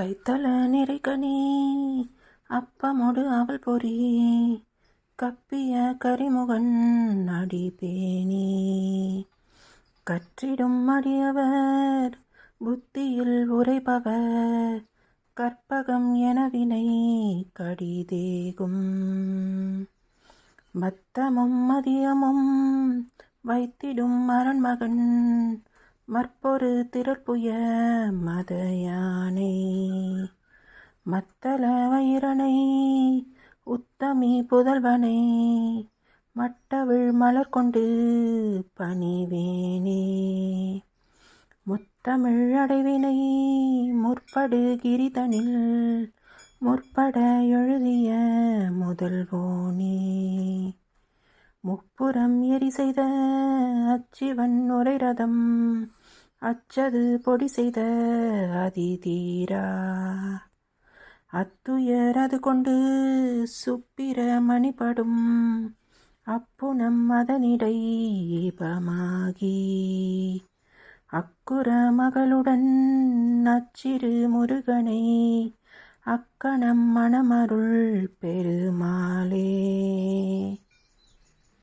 கைத்தல நிறைகனி அப்பமொடு அவள் பொறி கப்பிய கரிமுகன் அடிபேணி கற்றிடும் அடியவர் புத்தியில் உரைபவர் கற்பகம் எனவினை கடிதேகும் மத்தமும் மதியமும் வைத்திடும் அரண்மகன் மற்பொரு திரள்புய மதயானை மத்தள வைரனை உத்தமி புதல்வனை மட்டவிழ் மலர் கொண்டு பணிவேனே முத்தமிழ் அடைவினை முற்படு கிரிதனில் முற்பட எழுதிய முதல்வோனே முப்புறம் எரி செய்த அச்சிவன் உரை ரதம் அச்சது பொடி செய்த அதிதீரா அத்துயர் அது கொண்டு சுப்பிர மணிப்படும் அப்புனம் அதனிடை ஏபமாகி அக்குற மகளுடன் அச்சிறு முருகனை அக்கணம் மணமருள் பெருமாளே.